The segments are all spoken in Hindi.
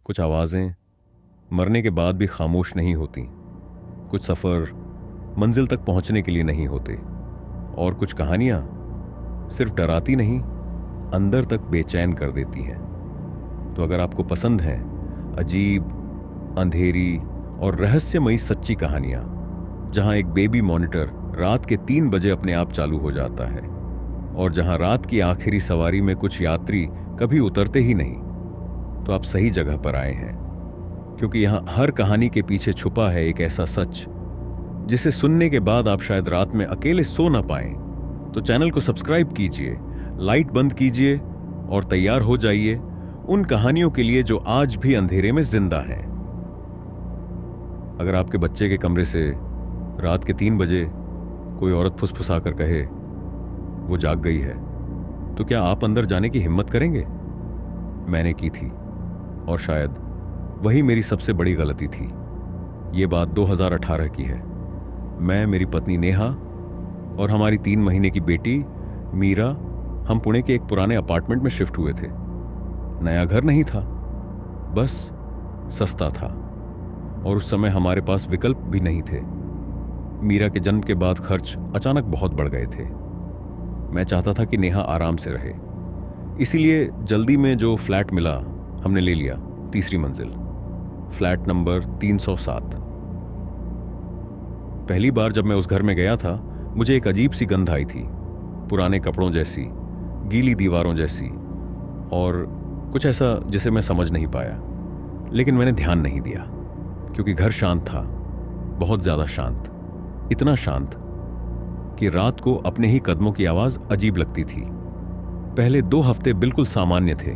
कुछ आवाज़ें मरने के बाद भी खामोश नहीं होती। कुछ सफ़र मंजिल तक पहुंचने के लिए नहीं होते। और कुछ कहानियां सिर्फ डराती नहीं, अंदर तक बेचैन कर देती हैं। तो अगर आपको पसंद हैं अजीब, अंधेरी और रहस्यमयी सच्ची कहानियां, जहां एक बेबी मॉनिटर रात के 3 बजे अपने आप चालू हो जाता है और जहां रात की आखिरी सवारी में कुछ यात्री कभी उतरते ही नहीं, तो आप सही जगह पर आए हैं। क्योंकि यहां हर कहानी के पीछे छुपा है एक ऐसा सच जिसे सुनने के बाद आप शायद रात में अकेले सो ना पाएं। तो चैनल को सब्सक्राइब कीजिए, लाइट बंद कीजिए और तैयार हो जाइए उन कहानियों के लिए जो आज भी अंधेरे में जिंदा हैं। अगर आपके बच्चे के कमरे से रात के 3 बजे कोई औरत फुसफुसाकर कहे वो जाग गई है, तो क्या आप अंदर जाने की हिम्मत करेंगे? मैंने की थी और शायद वही मेरी सबसे बड़ी गलती थी। ये बात 2018 की है। मैं, मेरी पत्नी नेहा और हमारी 3 महीने की बेटी मीरा, हम पुणे के एक पुराने अपार्टमेंट में शिफ्ट हुए थे। नया घर नहीं था, बस सस्ता था और उस समय हमारे पास विकल्प भी नहीं थे। मीरा के जन्म के बाद खर्च अचानक बहुत बढ़ गए थे। मैं चाहता था कि नेहा आराम से रहे, इसीलिए जल्दी में जो फ्लैट मिला हमने ले लिया। 3री मंजिल, फ्लैट नंबर 307। पहली बार जब मैं उस घर में गया था, मुझे एक अजीब सी गंध आई थी, पुराने कपड़ों जैसी, गीली दीवारों जैसी, और कुछ ऐसा जिसे मैं समझ नहीं पाया। लेकिन मैंने ध्यान नहीं दिया क्योंकि घर शांत था, बहुत ज्यादा शांत, इतना शांत कि रात को अपने ही कदमों की आवाज अजीब लगती थी। पहले 2 हफ्ते बिल्कुल सामान्य थे।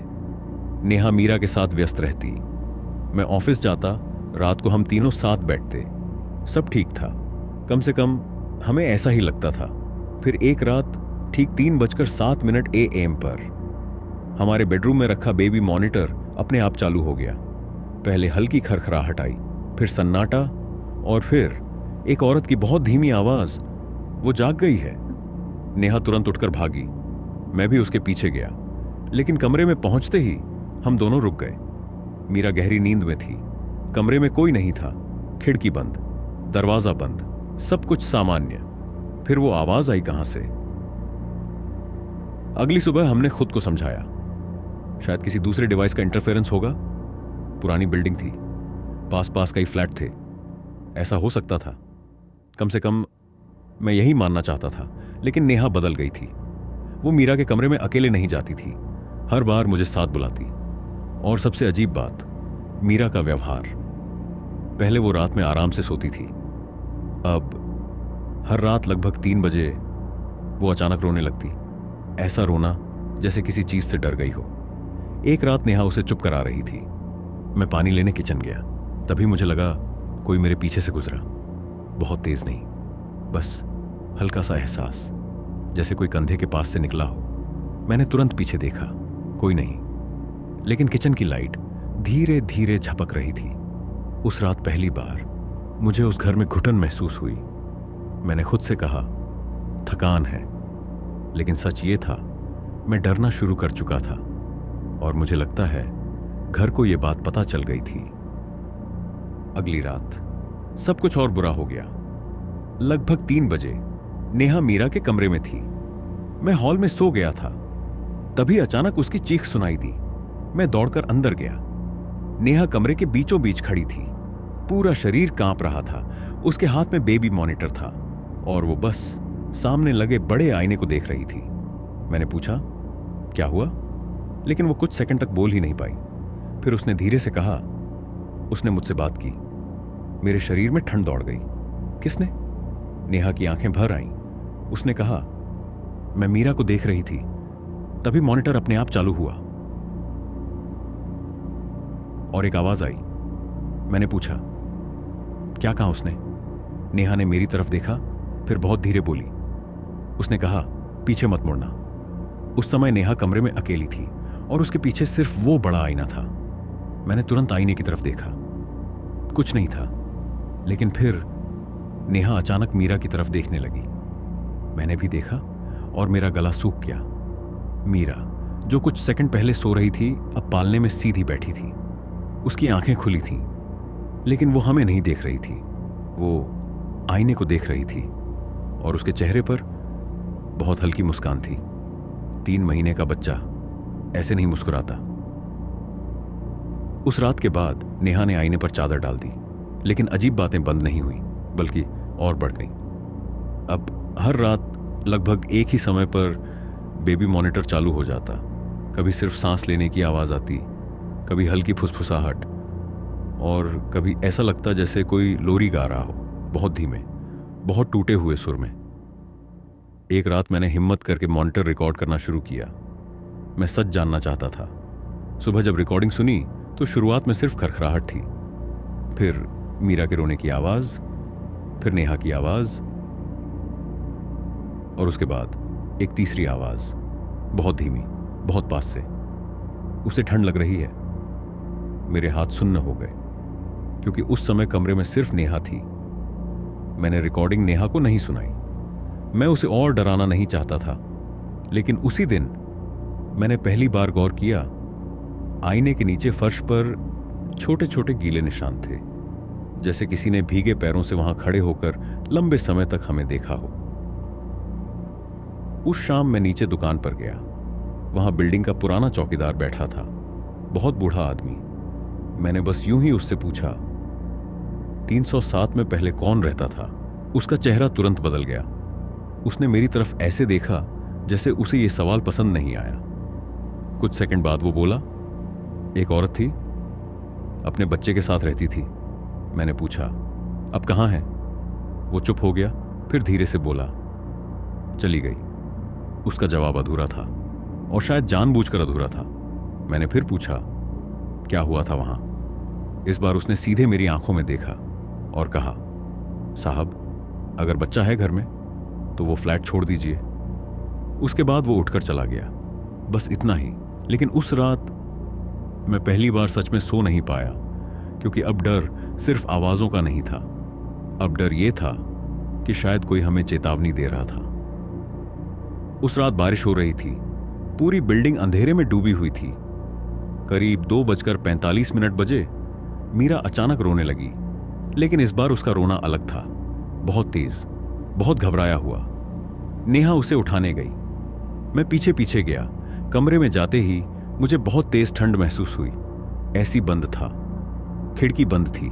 नेहा मीरा के साथ व्यस्त रहती, मैं ऑफिस जाता, रात को हम तीनों साथ बैठते, सब ठीक था। कम से कम हमें ऐसा ही लगता था। फिर एक रात ठीक 3:07 AM पर हमारे बेडरूम में रखा बेबी मॉनिटर अपने आप चालू हो गया। पहले हल्की खरखराहट आई, फिर सन्नाटा, और फिर एक औरत की बहुत धीमी आवाज, वो जाग गई है। नेहा तुरंत उठकर भागी, मैं भी उसके पीछे गया। लेकिन कमरे में पहुंचते ही हम दोनों रुक गए। मीरा गहरी नींद में थी, कमरे में कोई नहीं था, खिड़की बंद, दरवाजा बंद, सब कुछ सामान्य। फिर वो आवाज आई कहां से? अगली सुबह हमने खुद को समझाया, शायद किसी दूसरे डिवाइस का इंटरफेरेंस होगा। पुरानी बिल्डिंग थी, पास पास कई फ्लैट थे, ऐसा हो सकता था। कम से कम मैं यही मानना चाहता था। लेकिन नेहा बदल गई थी। वो मीरा के कमरे में अकेले नहीं जाती थी, हर बार मुझे साथ बुलाती। और सबसे अजीब बात, मीरा का व्यवहार। पहले वो रात में आराम से सोती थी, अब हर रात लगभग 3 बजे वो अचानक रोने लगती। ऐसा रोना जैसे किसी चीज से डर गई हो। एक रात नेहा उसे चुप करा रही थी। मैं पानी लेने किचन गया, तभी मुझे लगा कोई मेरे पीछे से गुजरा। बहुत तेज नहीं, बस हल्का सा एहसास, जैसे कोई कंधे के पास से निकला हो। मैंने तुरंत पीछे देखा, कोई नहीं। लेकिन किचन की लाइट धीरे धीरे झपक रही थी। उस रात पहली बार मुझे उस घर में घुटन महसूस हुई। मैंने खुद से कहा थकान है, लेकिन सच ये था मैं डरना शुरू कर चुका था। और मुझे लगता है घर को यह बात पता चल गई थी। अगली रात सब कुछ और बुरा हो गया। लगभग 3 बजे नेहा मीरा के कमरे में थी। मैं हॉल में सो गया था, तभी अचानक उसकी चीख सुनाई दी। मैं दौड़कर अंदर गया। नेहा कमरे के बीचों बीच खड़ी थी, पूरा शरीर कांप रहा था। उसके हाथ में बेबी मॉनिटर था और वो बस सामने लगे बड़े आईने को देख रही थी। मैंने पूछा क्या हुआ, लेकिन वो कुछ सेकंड तक बोल ही नहीं पाई। फिर उसने धीरे से कहा, उसने मुझसे बात की। मेरे शरीर में ठंड दौड़ गई। किसने? नेहा की आंखें भर आईं। उसने कहा, मैं मीरा को देख रही थी, तभी मॉनिटर अपने आप चालू हुआ और एक आवाज आई। मैंने पूछा क्या कहा उसने? नेहा ने मेरी तरफ देखा, फिर बहुत धीरे बोली। उसने कहा पीछे मत मुड़ना। उस समय नेहा कमरे में अकेली थी और उसके पीछे सिर्फ वो बड़ा आईना था। मैंने तुरंत आईने की तरफ देखा, कुछ नहीं था। लेकिन फिर नेहा अचानक मीरा की तरफ देखने लगी। मैंने भी देखा और मेरा गला सूख गया। मीरा, जो कुछ सेकंड पहले सो रही थी, अब पालने में सीधी बैठी थी। उसकी आंखें खुली थीं, लेकिन वो हमें नहीं देख रही थी। वो आईने को देख रही थी और उसके चेहरे पर बहुत हल्की मुस्कान थी। 3 महीने का बच्चा ऐसे नहीं मुस्कुराता। उस रात के बाद नेहा ने आईने पर चादर डाल दी, लेकिन अजीब बातें बंद नहीं हुई, बल्कि और बढ़ गईं। अब हर रात लगभग एक ही समय पर बेबी मॉनिटर चालू हो जाता। कभी सिर्फ सांस लेने की आवाज आती, कभी हल्की फुसफुसाहट, और कभी ऐसा लगता जैसे कोई लोरी गा रहा हो, बहुत धीमे, बहुत टूटे हुए सुर में। एक रात मैंने हिम्मत करके मॉनिटर रिकॉर्ड करना शुरू किया। मैं सच जानना चाहता था। सुबह जब रिकॉर्डिंग सुनी तो शुरुआत में सिर्फ खरखराहट थी, फिर मीरा के रोने की आवाज, फिर नेहा की आवाज, और उसके बाद एक तीसरी आवाज, बहुत धीमी, बहुत पास से। उसे ठंड लग रही है। मेरे हाथ सुन्न हो गए, क्योंकि उस समय कमरे में सिर्फ नेहा थी। मैंने रिकॉर्डिंग नेहा को नहीं सुनाई। मैं उसे और डराना नहीं चाहता था, लेकिन उसी दिन मैंने पहली बार गौर किया, आईने के नीचे फर्श पर छोटे छोटे गीले निशान थे, जैसे किसी ने भीगे पैरों से वहां खड़े होकर लंबे समय तक हमें देखा हो। उस शाम मैं नीचे दुकान पर गया। वहां बिल्डिंग का पुराना चौकीदार बैठा था, बहुत बूढ़ा आदमी। मैंने बस यूं ही उससे पूछा, 307 में पहले कौन रहता था? उसका चेहरा तुरंत बदल गया। उसने मेरी तरफ ऐसे देखा जैसे उसे यह सवाल पसंद नहीं आया। कुछ सेकंड बाद वो बोला, एक औरत थी, अपने बच्चे के साथ रहती थी। मैंने पूछा, अब कहां है? वो चुप हो गया, फिर धीरे से बोला, चली गई। उसका जवाब अधूरा था, और शायद जानबूझकर अधूरा था। मैंने फिर पूछा, क्या हुआ था वहां? इस बार उसने सीधे मेरी आंखों में देखा और कहा, साहब, अगर बच्चा है घर में तो वो फ्लैट छोड़ दीजिए। उसके बाद वो उठकर चला गया। बस इतना ही। लेकिन उस रात मैं पहली बार सच में सो नहीं पाया, क्योंकि अब डर सिर्फ आवाजों का नहीं था। अब डर यह था कि शायद कोई हमें चेतावनी दे रहा था। उस रात बारिश हो रही थी। पूरी बिल्डिंग अंधेरे में डूबी हुई थी। करीब 2:45 बजे मीरा अचानक रोने लगी, लेकिन इस बार उसका रोना अलग था, बहुत तेज, बहुत घबराया हुआ। नेहा उसे उठाने गई। मैं पीछे पीछे गया। कमरे में जाते ही मुझे बहुत तेज ठंड महसूस हुई। ऐसी बंद था, खिड़की बंद थी,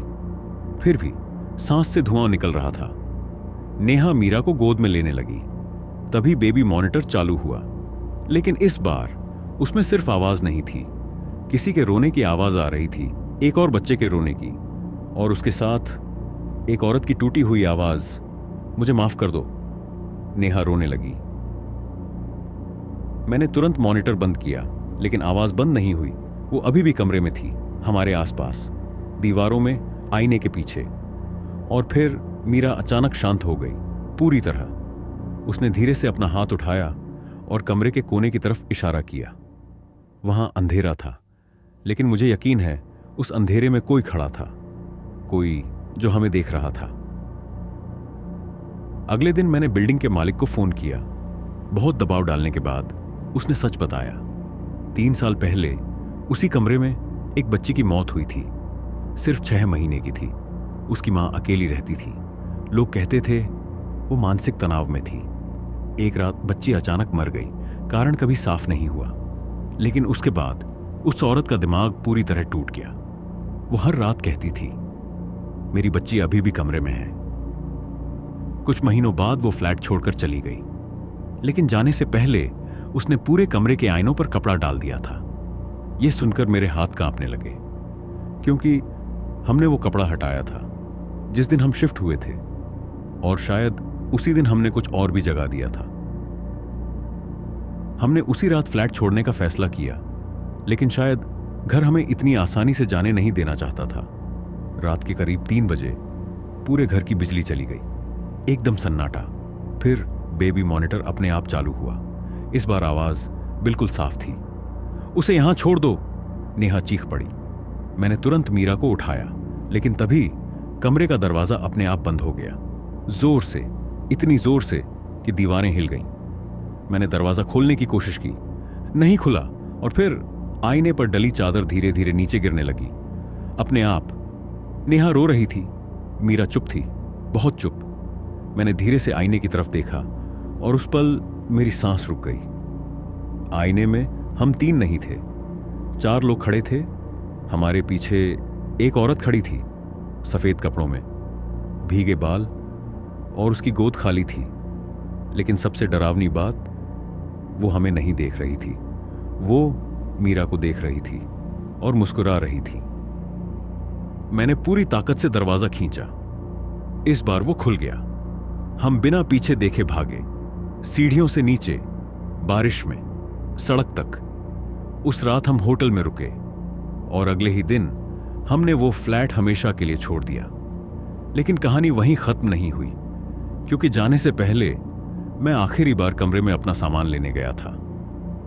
फिर भी सांस से धुआं निकल रहा था। नेहा मीरा को गोद में लेने लगी। तभी बेबी मॉनिटर चालू हुआ, लेकिन इस बार उसमें सिर्फ आवाज नहीं थी, किसी के रोने की आवाज आ रही थी, एक और बच्चे के रोने की, और उसके साथ एक औरत की टूटी हुई आवाज, मुझे माफ कर दो। नेहा रोने लगी। मैंने तुरंत मॉनिटर बंद किया, लेकिन आवाज बंद नहीं हुई। वो अभी भी कमरे में थी, हमारे आसपास, दीवारों में, आईने के पीछे। और फिर मीरा अचानक शांत हो गई, पूरी तरह। उसने धीरे से अपना हाथ उठाया और कमरे के कोने की तरफ इशारा किया। वहां अंधेरा था, लेकिन मुझे यकीन है उस अंधेरे में कोई खड़ा था, कोई जो हमें देख रहा था। अगले दिन मैंने बिल्डिंग के मालिक को फोन किया। बहुत दबाव डालने के बाद उसने सच बताया। 3 साल पहले उसी कमरे में एक बच्ची की मौत हुई थी। सिर्फ 6 महीने की थी। उसकी मां अकेली रहती थी। लोग कहते थे वो मानसिक तनाव में थी। एक रात बच्ची अचानक मर गई। कारण कभी साफ नहीं हुआ, लेकिन उसके बाद उस औरत का दिमाग पूरी तरह टूट गया। वो हर रात कहती थी, मेरी बच्ची अभी भी कमरे में है। कुछ महीनों बाद वो फ्लैट छोड़कर चली गई, लेकिन जाने से पहले उसने पूरे कमरे के आईनों पर कपड़ा डाल दिया था। यह सुनकर मेरे हाथ कांपने लगे, क्योंकि हमने वो कपड़ा हटाया था जिस दिन हम शिफ्ट हुए थे, और शायद उसी दिन हमने कुछ और भी जगा दिया था। हमने उसी रात फ्लैट छोड़ने का फैसला किया, लेकिन शायद घर हमें इतनी आसानी से जाने नहीं देना चाहता था। रात के करीब 3 बजे पूरे घर की बिजली चली गई। एकदम सन्नाटा। फिर बेबी मॉनिटर अपने आप चालू हुआ। इस बार आवाज बिल्कुल साफ थी। उसे यहां छोड़ दो, नेहा चीख पड़ी। मैंने तुरंत मीरा को उठाया, लेकिन तभी कमरे का दरवाजा अपने आप बंद हो गया, जोर से, इतनी जोर से कि दीवारें हिल गईं। मैंने दरवाजा खोलने की कोशिश की, नहीं खुला, और फिर आईने पर डली चादर धीरे धीरे नीचे गिरने लगी। अपने आप। नेहा रो रही थी, मीरा चुप थी, बहुत चुप। मैंने धीरे से आईने की तरफ देखा और उस पल मेरी सांस रुक गई। आईने में हम 3 नहीं थे, 4 लोग खड़े थे। हमारे पीछे एक औरत खड़ी थी, सफेद कपड़ों में, भीगे बाल, और उसकी गोद खाली थी। लेकिन सबसे डरावनी बात, वो हमें नहीं देख रही थी, वो मीरा को देख रही थी और मुस्कुरा रही थी। मैंने पूरी ताकत से दरवाजा खींचा। इस बार वो खुल गया। हम बिना पीछे देखे भागे, सीढ़ियों से नीचे, बारिश में, सड़क तक। उस रात हम होटल में रुके और अगले ही दिन हमने वो फ्लैट हमेशा के लिए छोड़ दिया। लेकिन कहानी वहीं खत्म नहीं हुई, क्योंकि जाने से पहले मैं आखिरी बार कमरे में अपना सामान लेने गया था।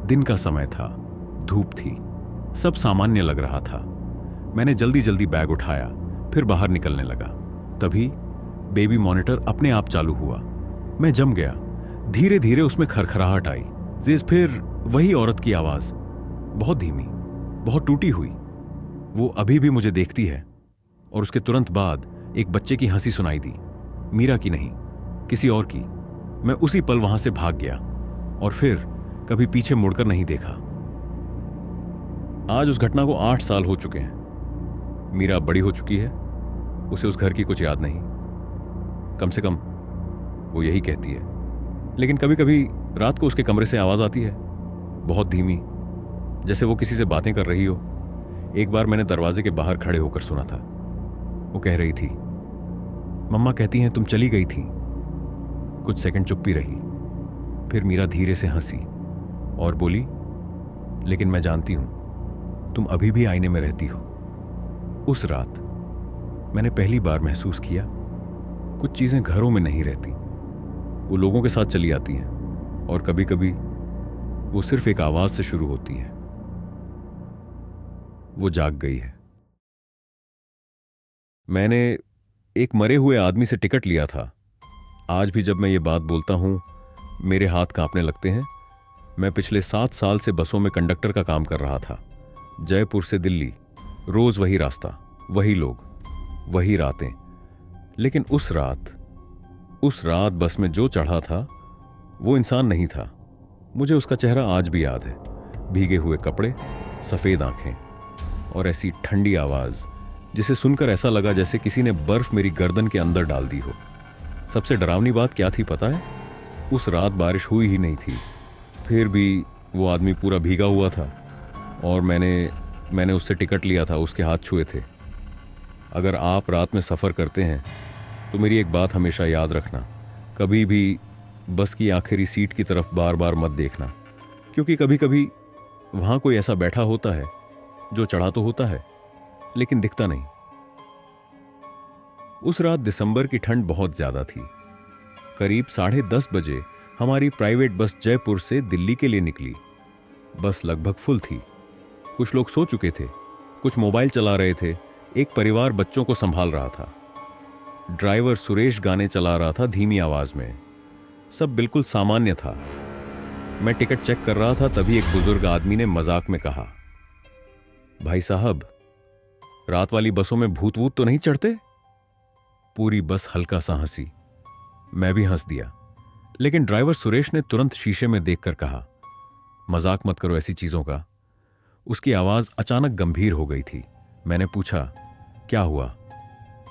दिन का समय था, धूप थी, सब सामान्य लग रहा था। मैंने जल्दी जल्दी बैग उठाया, फिर बाहर निकलने लगा। तभी बेबी मॉनिटर अपने आप चालू हुआ। मैं जम गया। धीरे धीरे उसमें खरखराहट आई। फिर वही औरत की आवाज, बहुत धीमी, बहुत टूटी हुई। वो अभी भी मुझे देखती है। और उसके तुरंत बाद एक बच्चे की हंसी सुनाई दी। मीरा की नहीं, किसी और की। मैं उसी पल वहां से भाग गया और फिर कभी पीछे मुड़कर नहीं देखा। आज उस घटना को 8 साल हो चुके हैं। मीरा बड़ी हो चुकी है, उसे उस घर की कुछ याद नहीं, कम से कम वो यही कहती है। लेकिन कभी कभी रात को उसके कमरे से आवाज आती है, बहुत धीमी, जैसे वो किसी से बातें कर रही हो। एक बार मैंने दरवाजे के बाहर खड़े होकर सुना था। वो कह रही थी, मम्मा कहती हैं तुम चली गई थी। कुछ सेकंड चुप्पी रही, फिर मीरा धीरे से हंसी और बोली, लेकिन मैं जानती हूं तुम अभी भी आईने में रहती हो। उस रात मैंने पहली बार महसूस किया, कुछ चीजें घरों में नहीं रहती, वो लोगों के साथ चली आती हैं और कभी कभी वो सिर्फ एक आवाज से शुरू होती है। वो जाग गई है। मैंने एक मरे हुए आदमी से टिकट लिया था। आज भी जब मैं ये बात बोलता हूं, मेरे हाथ कांपने लगते हैं। मैं पिछले 7 साल से बसों में कंडक्टर का काम कर रहा था, जयपुर से दिल्ली, रोज वही रास्ता, वही लोग, वही रातें। लेकिन उस रात बस में जो चढ़ा था वो इंसान नहीं था। मुझे उसका चेहरा आज भी याद है। भीगे हुए कपड़े, सफेद आंखें और ऐसी ठंडी आवाज जिसे सुनकर ऐसा लगा जैसे किसी ने बर्फ मेरी गर्दन के अंदर डाल दी हो। सबसे डरावनी बात क्या थी पता है? उस रात बारिश हुई ही नहीं थी, फिर भी वो आदमी पूरा भीगा हुआ था और मैंने उससे टिकट लिया था, उसके हाथ छुए थे। अगर आप रात में सफ़र करते हैं तो मेरी एक बात हमेशा याद रखना, कभी भी बस की आखिरी सीट की तरफ बार बार मत देखना, क्योंकि कभी कभी वहाँ कोई ऐसा बैठा होता है जो चढ़ा तो होता है लेकिन दिखता नहीं। उस रात दिसंबर की ठंड बहुत ज्यादा थी। करीब 10:30 बजे हमारी प्राइवेट बस जयपुर से दिल्ली के लिए निकली। बस लगभग फुल थी। कुछ लोग सो चुके थे, कुछ मोबाइल चला रहे थे, एक परिवार बच्चों को संभाल रहा था। ड्राइवर सुरेश गाने चला रहा था धीमी आवाज में। सब बिल्कुल सामान्य था। मैं टिकट चेक कर रहा था, तभी एक बुजुर्ग आदमी ने मजाक में कहा, भाई साहब, रात वाली बसों में भूत वूत तो नहीं चढ़ते? पूरी बस हल्का सा हंसी। मैं भी हंस दिया, लेकिन ड्राइवर सुरेश ने तुरंत शीशे में देखकर कहा, मजाक मत करो ऐसी चीजों का। उसकी आवाज अचानक गंभीर हो गई थी। मैंने पूछा, क्या हुआ?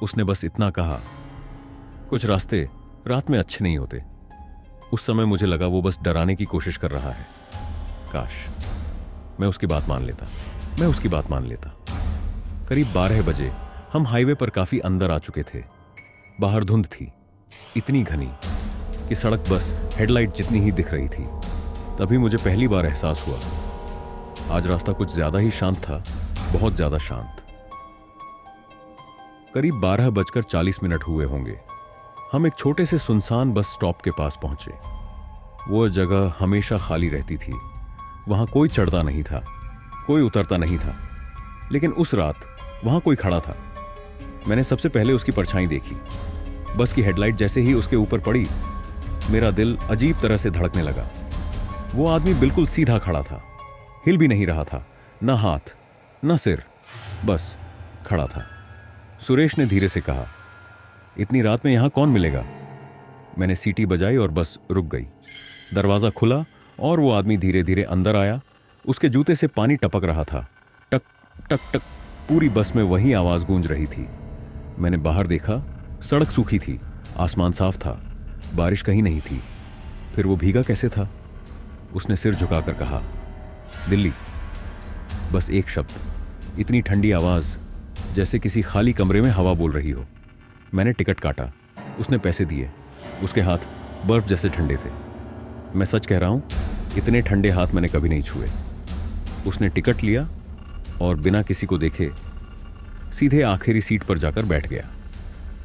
उसने बस इतना कहा, कुछ रास्ते रात में अच्छे नहीं होते। उस समय मुझे लगा वो बस डराने की कोशिश कर रहा है। काश मैं उसकी बात मान लेता। करीब 12 बजे हम हाईवे पर काफी अंदर आ चुके थे। बाहर धुंध थी, इतनी घनी कि सड़क बस हेडलाइट जितनी ही दिख रही थी। तभी मुझे पहली बार एहसास हुआ, आज रास्ता कुछ ज्यादा ही शांत था, बहुत ज्यादा शांत। करीब 12:40 हुए होंगे। हम एक छोटे से सुनसान बस स्टॉप के पास पहुंचे। वो जगह हमेशा खाली रहती थी। वहां कोई चढ़ता नहीं था, कोई उतरता नहीं था, लेकिन उस रात वहां कोई खड़ा था। मैंने सबसे पहले उसकी परछाई देखी। बस की हेडलाइट जैसे ही उसके ऊपर पड़ी, मेरा दिल अजीब तरह से धड़कने लगा। वो आदमी बिल्कुल सीधा खड़ा था, हिल भी नहीं रहा था, ना हाथ ना सिर, बस खड़ा था। सुरेश ने धीरे से कहा, इतनी रात में यहां कौन मिलेगा? मैंने सीटी बजाई और बस रुक गई। दरवाजा खुला और वो आदमी धीरे धीरे अंदर आया। उसके जूते से पानी टपक रहा था। टक टक टक। पूरी बस में वही आवाज गूंज रही थी। मैंने बाहर देखा, सड़क सूखी थी, आसमान साफ था, बारिश कहीं नहीं थी। फिर वो भीगा कैसे था? उसने सिर झुकाकर कहा, दिल्ली। बस एक शब्द, इतनी ठंडी आवाज, जैसे किसी खाली कमरे में हवा बोल रही हो। मैंने टिकट काटा। उसने पैसे दिए। उसके हाथ बर्फ जैसे ठंडे थे। मैं सच कह रहा हूं, इतने ठंडे हाथ मैंने कभी नहीं छुए। उसने टिकट लिया और बिना किसी को देखे सीधे आखिरी सीट पर जाकर बैठ गया।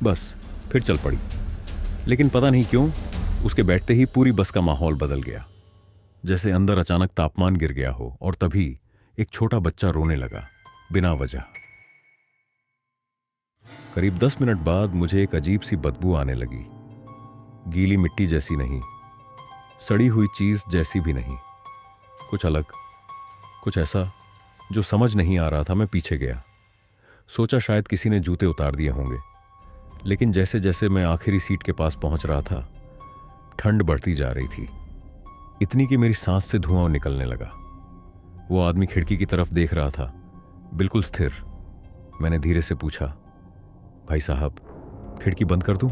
बस फिर चल पड़ी। लेकिन पता नहीं क्यों उसके बैठते ही पूरी बस का माहौल बदल गया, जैसे अंदर अचानक तापमान गिर गया हो। और तभी एक छोटा बच्चा रोने लगा, बिना वजह। करीब 10 मिनट बाद मुझे एक अजीब सी बदबू आने लगी। गीली मिट्टी जैसी नहीं, सड़ी हुई चीज जैसी भी नहीं, कुछ अलग, कुछ ऐसा जो समझ नहीं आ रहा था। मैं पीछे गया। सोचा शायद किसी ने जूते उतार दिए होंगे। लेकिन जैसे जैसे मैं आखिरी सीट के पास पहुंच रहा था, ठंड बढ़ती जा रही थी, इतनी कि मेरी सांस से धुआं निकलने लगा। वो आदमी खिड़की की तरफ देख रहा था, बिल्कुल स्थिर। मैंने धीरे से पूछा, भाई साहब, खिड़की बंद कर दूं?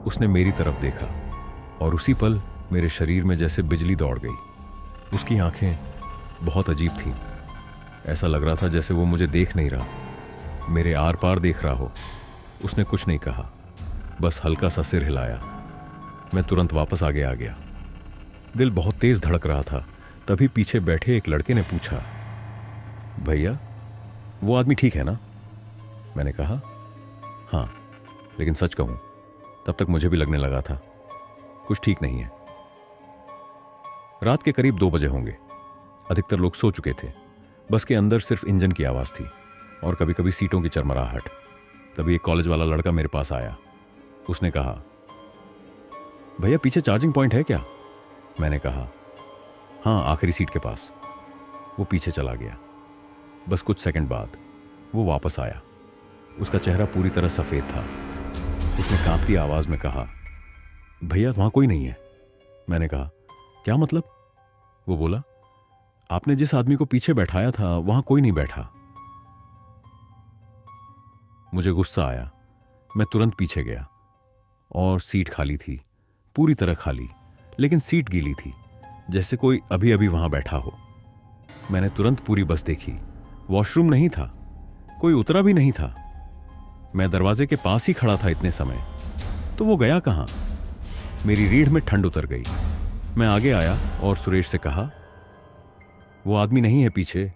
उसने मेरी तरफ देखा और उसी पल मेरे शरीर में जैसे बिजली दौड़ गई। उसकी आंखें बहुत अजीब थीं। ऐसा लग रहा था जैसे वो मुझे देख नहीं रहा, मेरे आर पार देख रहा हो। उसने कुछ नहीं कहा, बस हल्का सा सिर हिलाया। मैं तुरंत वापस आगे आ गया। दिल बहुत तेज धड़क रहा था। तभी पीछे बैठे एक लड़के ने पूछा, भैया, वो आदमी ठीक है ना? मैंने कहा, हाँ, लेकिन सच कहूं, तब तक मुझे भी लगने लगा था कुछ ठीक नहीं है। रात के करीब 2 बजे होंगे। अधिकतर लोग सो चुके थे। बस के अंदर सिर्फ इंजन की आवाज थी और कभी कभी सीटों की चरमराहट। तभी एक कॉलेज वाला लड़का मेरे पास आया। उसने कहा, भैया, पीछे चार्जिंग पॉइंट है क्या? मैंने कहा, हाँ, आखिरी सीट के पास। वो पीछे चला गया। बस कुछ सेकंड बाद वो वापस आया। उसका चेहरा पूरी तरह सफेद था। उसने कांपती आवाज में कहा, भैया, वहां कोई नहीं है। मैंने कहा, क्या मतलब? वो बोला, आपने जिस आदमी को पीछे बैठाया था वहां कोई नहीं बैठा। मुझे गुस्सा आया। मैं तुरंत पीछे गया और सीट खाली थी, पूरी तरह खाली, लेकिन सीट गीली थी, जैसे कोई अभी अभी वहां बैठा हो। मैंने तुरंत पूरी बस देखी। वॉशरूम नहीं था, कोई उतरा भी नहीं था। मैं दरवाजे के पास ही खड़ा था इतने समय, तो वो गया कहां? मेरी रीढ़ में ठंड उतर गई। मैं आगे आया और सुरेश से कहा, वो आदमी नहीं है पीछे।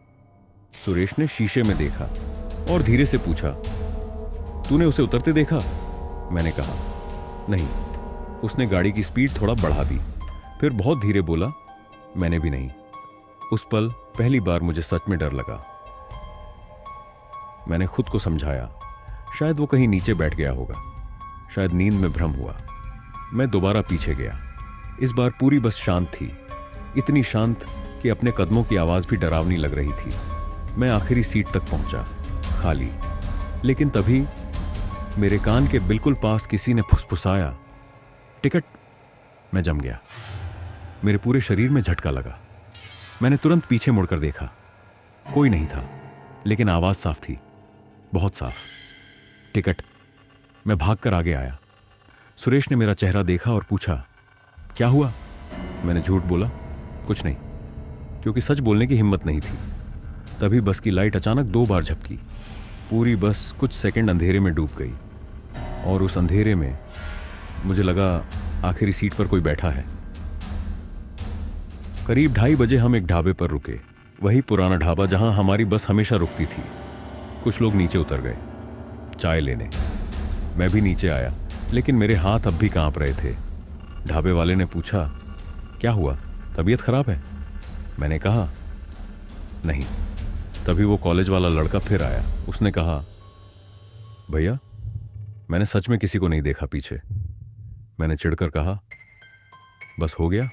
सुरेश ने शीशे में देखा और धीरे से पूछा, तूने उसे उतरते देखा? मैंने कहा, नहीं। उसने गाड़ी की स्पीड थोड़ा बढ़ा दी, फिर बहुत धीरे बोला, मैंने भी नहीं। उस पल पहली बार मुझे सच में डर लगा। मैंने खुद को समझाया, शायद वो कहीं नीचे बैठ गया होगा, शायद नींद में भ्रम हुआ। मैं दोबारा पीछे गया। इस बार पूरी बस शांत थी, इतनी शांत कि अपने कदमों की आवाज भी डरावनी लग रही थी। मैं आखिरी सीट तक पहुंचा, खाली। लेकिन तभी मेरे कान के बिल्कुल पास किसी ने फुसफुसाया, टिकट। मैं जम गया। मेरे पूरे शरीर में झटका लगा। मैंने तुरंत पीछे मुड़कर देखा। कोई नहीं था, लेकिन आवाज साफ थी, बहुत साफ। टिकट। मैं भागकर आगे आया। सुरेश ने मेरा चेहरा देखा और पूछा, क्या हुआ? मैंने झूठ बोला, कुछ नहीं, क्योंकि सच बोलने की हिम्मत नहीं थी। तभी बस की लाइट अचानक 2 बार झपकी। पूरी बस कुछ सेकंड अंधेरे में डूब गई और उस अंधेरे में मुझे लगा आखिरी सीट पर कोई बैठा है। करीब 2:30 बजे हम एक ढाबे पर रुके, वही पुराना ढाबा जहां हमारी बस हमेशा रुकती थी। कुछ लोग नीचे उतर गए चाय लेने। मैं भी नीचे आया, लेकिन मेरे हाथ अब भी कांप रहे थे। ढाबे वाले ने पूछा, क्या हुआ, तबीयत खराब है? मैंने कहा, नहीं। तभी वो कॉलेज वाला लड़का फिर आया। उसने कहा, भैया, मैंने सच में किसी को नहीं देखा पीछे। मैंने चिढ़कर कहा, बस हो गया।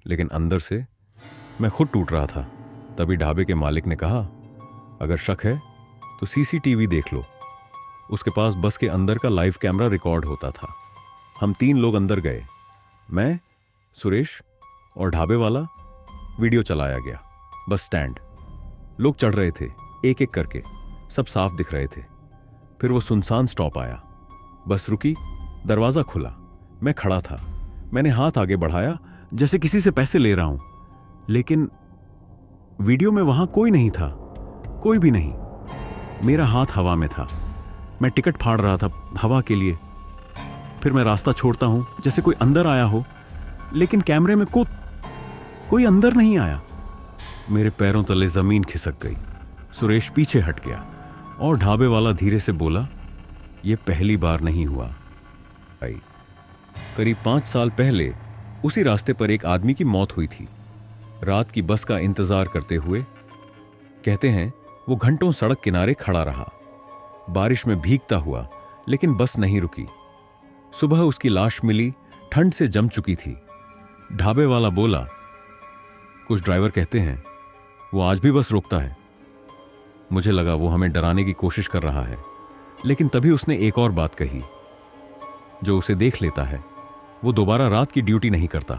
लेकिन अंदर से मैं खुद टूट रहा था। तभी ढाबे के मालिक ने कहा, अगर शक है तो सीसीटीवी देख लो, उसके पास बस के अंदर का लाइव कैमरा रिकॉर्ड होता था। हम 3 लोग अंदर गए, मैं, सुरेश और ढाबे वाला। वीडियो चलाया गया। बस स्टैंड, लोग चढ़ रहे थे एक एक करके, सब साफ दिख रहे थे। फिर वो सुनसान स्टॉप आया, बस रुकी, दरवाजा खुला, मैं खड़ा था। मैंने हाथ आगे बढ़ाया जैसे किसी से पैसे ले रहा हूं, लेकिन वीडियो में वहां कोई नहीं था, कोई भी नहीं। मेरा हाथ हवा में था, मैं टिकट फाड़ रहा था हवा के लिए। फिर मैं रास्ता छोड़ता हूं जैसे कोई अंदर आया हो, लेकिन कैमरे में कोई अंदर नहीं आया। मेरे पैरों तले जमीन खिसक गई। सुरेश पीछे हट गया और ढाबे वाला धीरे से बोला, यह पहली बार नहीं हुआ भाई। करीब 5 साल पहले उसी रास्ते पर एक आदमी की मौत हुई थी, रात की बस का इंतजार करते हुए। कहते हैं वो घंटों सड़क किनारे खड़ा रहा, बारिश में भीगता हुआ, लेकिन बस नहीं रुकी। सुबह उसकी लाश मिली, ठंड से जम चुकी थी। ढाबे वाला बोला, कुछ ड्राइवर कहते हैं वो आज भी बस रोकता है। मुझे लगा वो हमें डराने की कोशिश कर रहा है, लेकिन तभी उसने एक और बात कही, जो उसे देख लेता है वो दोबारा रात की ड्यूटी नहीं करता।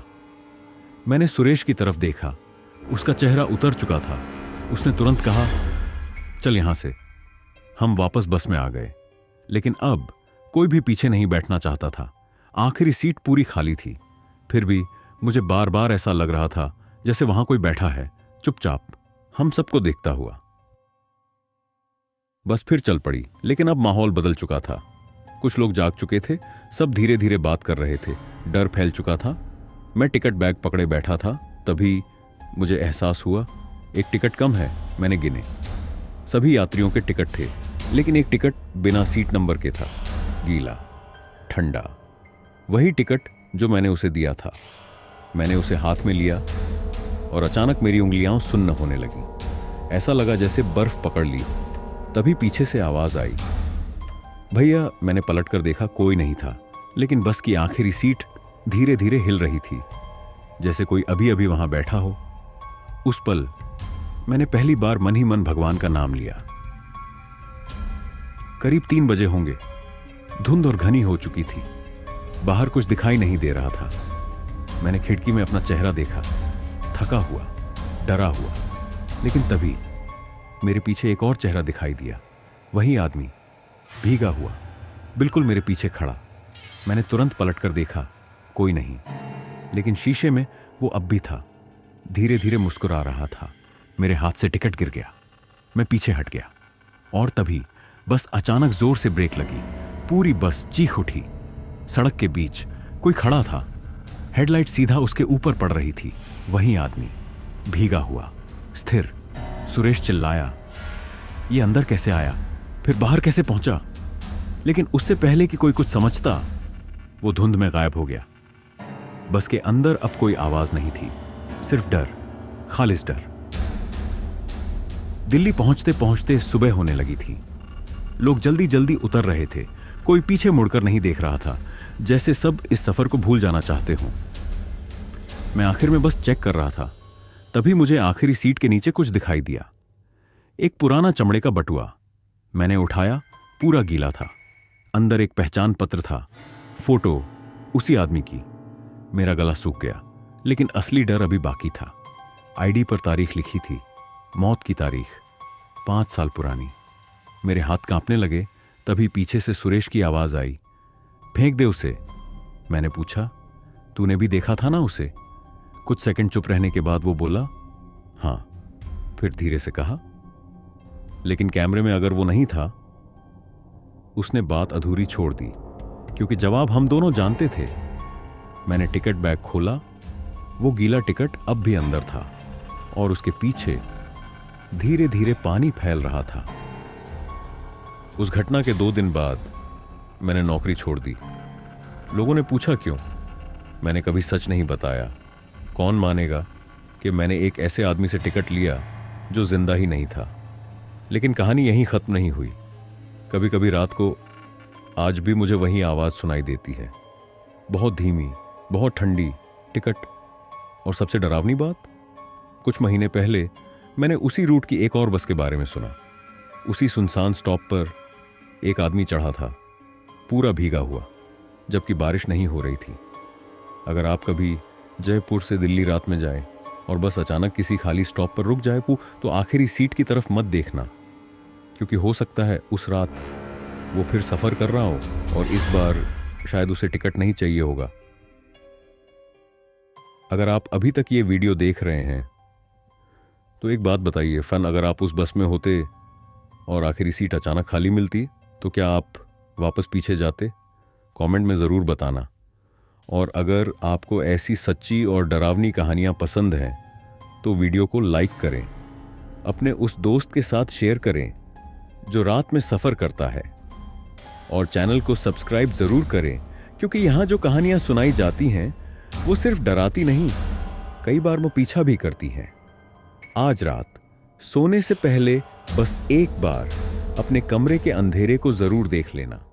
मैंने सुरेश की तरफ देखा, उसका चेहरा उतर चुका था। उसने तुरंत कहा, चल यहां से। हम वापस बस में आ गए, लेकिन अब कोई भी पीछे नहीं बैठना चाहता था। आखिरी सीट पूरी खाली थी। फिर भी मुझे बार बार ऐसा लग रहा था जैसे वहां कोई बैठा है, चुपचाप, हम सबको देखता हुआ। बस फिर चल पड़ी, लेकिन अब माहौल बदल चुका था। कुछ लोग जाग चुके थे, सब धीरे धीरे बात कर रहे थे, डर फैल चुका था। मैं टिकट बैग पकड़े बैठा था, तभी मुझे एहसास हुआ एक टिकट कम है। मैंने गिने, सभी यात्रियों के टिकट थे, लेकिन एक टिकट बिना सीट नंबर के था, गीला, ठंडा। वही टिकट जो मैंने उसे दिया था। मैंने उसे हाथ में लिया और अचानक मेरी उंगलियां सुन्न होने लगी। ऐसा लगा जैसे बर्फ पकड़ ली। तभी पीछे से आवाज आई, भैया। मैंने पलटकर देखा, कोई नहीं था, लेकिन बस की आखिरी सीट धीरे धीरे हिल रही थी, जैसे कोई अभी अभी वहां बैठा हो। उस पल मैंने पहली बार मन ही मन भगवान का नाम लिया। करीब 3 बजे होंगे। धुंध और घनी हो चुकी थी, बाहर कुछ दिखाई नहीं दे रहा था। मैंने खिड़की में अपना चेहरा देखा, थका हुआ, डरा हुआ। लेकिन तभी मेरे पीछे एक और चेहरा दिखाई दिया, वही आदमी, भीगा हुआ, बिल्कुल मेरे पीछे खड़ा। मैंने तुरंत पलटकर देखा, कोई नहीं, लेकिन शीशे में वो अब भी था। धीरे धीरे मुस्कुरा रहा था। मेरे हाथ से टिकट गिर गया, मैं पीछे हट गया, और तभी बस अचानक जोर से ब्रेक लगी। पूरी बस चीख उठी। सड़क के बीच कोई खड़ा था, हेडलाइट सीधा उसके ऊपर पड़ रही थी। वही आदमी, भीगा हुआ, स्थिर। सुरेश चिल्लाया, ये अंदर कैसे आया, फिर बाहर कैसे पहुंचा? लेकिन उससे पहले कि कोई कुछ समझता, वो धुंध में गायब हो गया। बस के अंदर अब कोई आवाज नहीं थी, सिर्फ डर, खालिस डर। दिल्ली पहुंचते पहुंचते सुबह होने लगी थी। लोग जल्दी जल्दी उतर रहे थे, कोई पीछे मुड़कर नहीं देख रहा था, जैसे सब इस सफर को भूल जाना चाहते हों। मैं आखिर में बस चेक कर रहा था, तभी मुझे आखिरी सीट के नीचे कुछ दिखाई दिया। एक पुराना चमड़े का बटुआ। मैंने उठाया, पूरा गीला था। अंदर एक पहचान पत्र था, फोटो उसी आदमी की। मेरा गला सूख गया, लेकिन असली डर अभी बाकी था। आईडी पर तारीख लिखी थी, मौत की तारीख, 5 साल पुरानी। मेरे हाथ कांपने लगे, तभी पीछे से सुरेश की आवाज आई, फेंक दे उसे। मैंने पूछा, तूने भी देखा था ना उसे? कुछ सेकंड चुप रहने के बाद वो बोला, हां। फिर धीरे से कहा, लेकिन कैमरे में अगर वो नहीं था। उसने बात अधूरी छोड़ दी, क्योंकि जवाब हम दोनों जानते थे। मैंने टिकट बैग खोला, वो गीला टिकट अब भी अंदर था, और उसके पीछे धीरे धीरे पानी फैल रहा था। उस घटना के 2 दिन बाद मैंने नौकरी छोड़ दी। लोगों ने पूछा क्यों? मैंने कभी सच नहीं बताया। कौन मानेगा कि मैंने एक ऐसे आदमी से टिकट लिया जो जिंदा ही नहीं था। लेकिन कहानी यहीं खत्म नहीं हुई। कभी कभी रात को आज भी मुझे वही आवाज सुनाई देती है, बहुत धीमी, बहुत ठंडी। टिकट। और सबसे डरावनी बात, कुछ महीने पहले मैंने उसी रूट की एक और बस के बारे में सुना। उसी सुनसान स्टॉप पर एक आदमी चढ़ा था, पूरा भीगा हुआ, जबकि बारिश नहीं हो रही थी। अगर आप कभी जयपुर से दिल्ली रात में जाएं और बस अचानक किसी खाली स्टॉप पर रुक जाए तो आखिरी सीट की तरफ मत देखना, क्योंकि हो सकता है उस रात वो फिर सफ़र कर रहा हो और इस बार शायद उसे टिकट नहीं चाहिए होगा। अगर आप अभी तक ये वीडियो देख रहे हैं तो एक बात बताइए, फन अगर आप उस बस में होते और आखिरी सीट अचानक खाली मिलती तो क्या आप वापस पीछे जाते? कमेंट में ज़रूर बताना। और अगर आपको ऐसी सच्ची और डरावनी कहानियाँ पसंद हैं तो वीडियो को लाइक करें, अपने उस दोस्त के साथ शेयर करें जो रात में सफ़र करता है, और चैनल को सब्सक्राइब ज़रूर करें, क्योंकि यहाँ जो कहानियाँ सुनाई जाती हैं वो सिर्फ डराती नहीं, कई बार वो पीछा भी करती हैं। आज रात सोने से पहले बस एक बार अपने कमरे के अंधेरे को ज़रूर देख लेना।